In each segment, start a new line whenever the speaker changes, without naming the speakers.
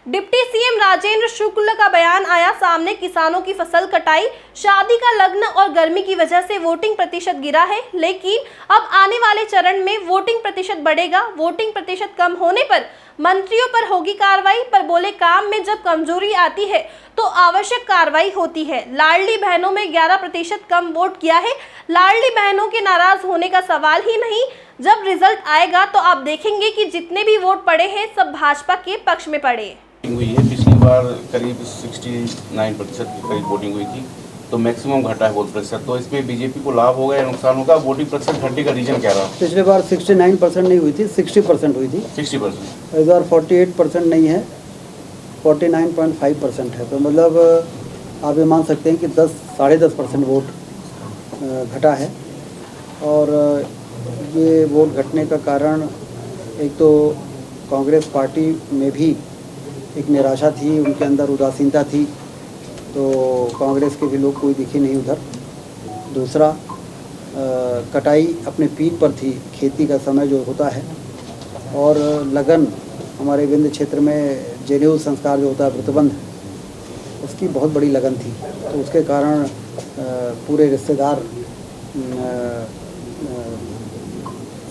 Deputy CM Rajendra शुक्ल का बयान आया सामने, किसानों की फसल कटाई, शादी का लग्न और गर्मी की वजह से वोटिंग प्रतिशत गिरा है, लेकिन अब आने वाले चरण में वोटिंग प्रतिशत बढ़ेगा। वोटिंग प्रतिशत कम होने पर मंत्रियों पर होगी कार्रवाई, पर बोले काम में जब कमजोरी आती है तो आवश्यक कार्रवाई होती है। लाडली बहनों में 11% कम वोट किया है। लाडली बहनों के नाराज होने का सवाल ही नहीं, जब रिजल्ट आएगा तो आप देखेंगे कि जितने भी वोट पड़े हैं सब भाजपा के पक्ष में पड़े
हुई है। पिछली बार करीब 69% के करीब वोटिंग हुई थी, तो मैक्सिमम घटा है वोट प्रतिशत। तो इसमें बीजेपी को लाभ होगा या नुकसान होगा? वोटिंग प्रतिशत घटने का रीजन क्या रहा?
पिछले बार 69% नहीं हुई थी, 60% हुई थी।
60%।
इस बार 48% नहीं है, 49.5% है। तो मतलब आप ये मान सकते हैं कि 10-10.5% वोट घटा है। और ये वोट घटने का कारण एक तो कांग्रेस पार्टी में भी एक निराशा थी, उनके अंदर उदासीनता थी, तो कांग्रेस के भी लोग कोई दिखे नहीं उधर। दूसरा, कटाई अपने पीक पर थी, खेती का समय जो होता है, और लगन हमारे विंध्य क्षेत्र में जनेऊ संस्कार जो होता है, व्रतबंध, उसकी बहुत बड़ी लगन थी। तो उसके कारण पूरे रिश्तेदार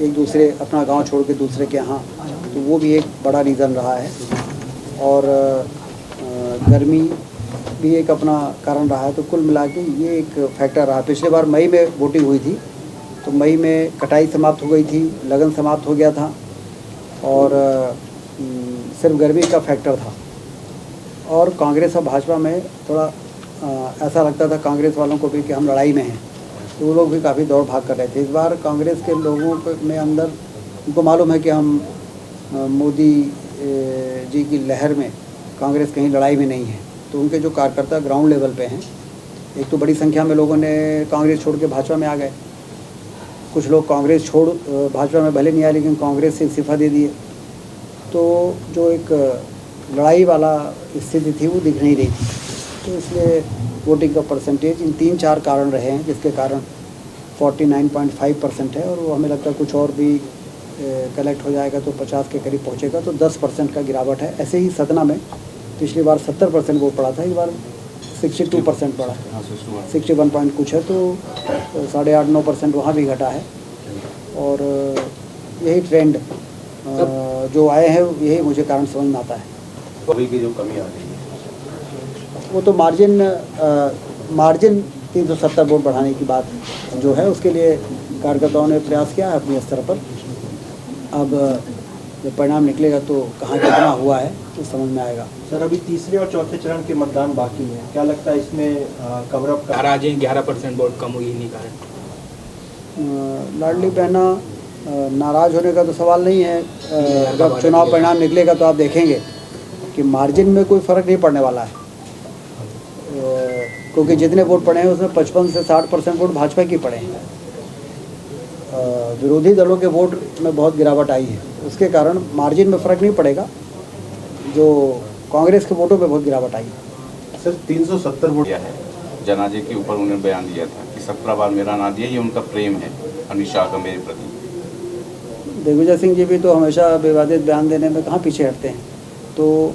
एक दूसरे अपना गांव छोड़ के दूसरे के यहाँ, तो वो भी एक बड़ा रीज़न रहा है। और गर्मी भी एक अपना कारण रहा है। तो कुल मिला के ये एक फैक्टर रहा। पिछले बार मई में वोटिंग हुई थी, तो मई में कटाई समाप्त हो गई थी, लगन समाप्त हो गया था, और सिर्फ गर्मी का फैक्टर था। और कांग्रेस और भाजपा में थोड़ा ऐसा लगता था कांग्रेस वालों को भी कि हम लड़ाई में हैं, तो वो लोग भी काफ़ी दौड़ भाग कर रहे थे। इस बार कांग्रेस के लोगों में अंदर उनको मालूम है कि हम मोदी जी की लहर में कांग्रेस कहीं लड़ाई में नहीं है। तो उनके जो कार्यकर्ता ग्राउंड लेवल पे हैं, एक तो बड़ी संख्या में लोगों ने कांग्रेस छोड़ के भाजपा में आ गए। कुछ लोग कांग्रेस छोड़ भाजपा में भले नहीं आए, लेकिन कांग्रेस से इस्तीफा दे दिए। तो जो एक लड़ाई वाला स्थिति थी वो दिख नहीं रही थी। तो इसलिए वोटिंग का परसेंटेज इन 3-4 कारण रहे हैं, जिसके कारण 49.5% है। और वो हमें लगता है कुछ और भी कलेक्ट हो जाएगा तो 50 के करीब पहुंचेगा, तो 10% का गिरावट है। ऐसे ही सतना में पिछली बार 70% वोट पड़ा था, इस बार 62% पड़ा है, 61 पॉइंट कुछ है। तो 8.5-9% वहाँ भी घटा है। और यही ट्रेंड जो आए हैं, यही मुझे कारण समझ में आता है।
अभी की जो कमी आ रही है
वो तो मार्जिन 370 वोट बढ़ाने की बात जो है, उसके लिए कार्यकर्ताओं ने प्रयास किया है अपने स्तर पर। अब जब परिणाम निकलेगा तो कहाँ कितना हुआ है तो समझ में आएगा।
सर, अभी तीसरे और चौथे चरण के मतदान बाकी हैं, क्या लगता है इसमें कवर अप का?
11% वोट कम हुई इन्हीं कारण।
लाडली बहना नाराज होने का तो सवाल नहीं है। जब चुनाव परिणाम निकलेगा तो आप देखेंगे कि मार्जिन में कोई फ़र्क नहीं पड़ने वाला है, क्योंकि जितने वोट पड़े हैं उसमें 55 से 60% वोट भाजपा की पड़े हैं। विरोधी दलों के वोट में बहुत गिरावट आई है, उसके कारण मार्जिन में फ़र्क नहीं पड़ेगा। जो कांग्रेस के वोटों में बहुत गिरावट आई है।
सर, 370 वोट दिया है जनाजे के ऊपर। उन्होंने बयान दिया था कि 17 बार मेरा ना दिया, ये उनका प्रेम है अमित शाह का मेरे प्रति।
दिग्विजय सिंह जी भी तो हमेशा विवादित बयान देने में कहाँ पीछे हटते हैं। तो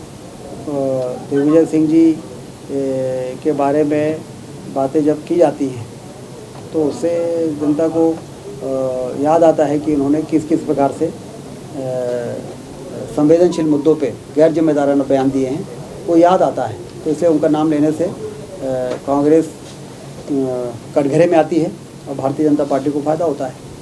दिग्विजय सिंह जी के बारे में बातें जब की जाती हैं तो उससे जनता को याद आता है कि इन्होंने किस किस प्रकार से संवेदनशील मुद्दों पे गैर जिम्मेदाराना बयान दिए हैं, वो याद आता है। तो इससे उनका नाम लेने से कांग्रेस कटघरे में आती है और भारतीय जनता पार्टी को फ़ायदा होता है।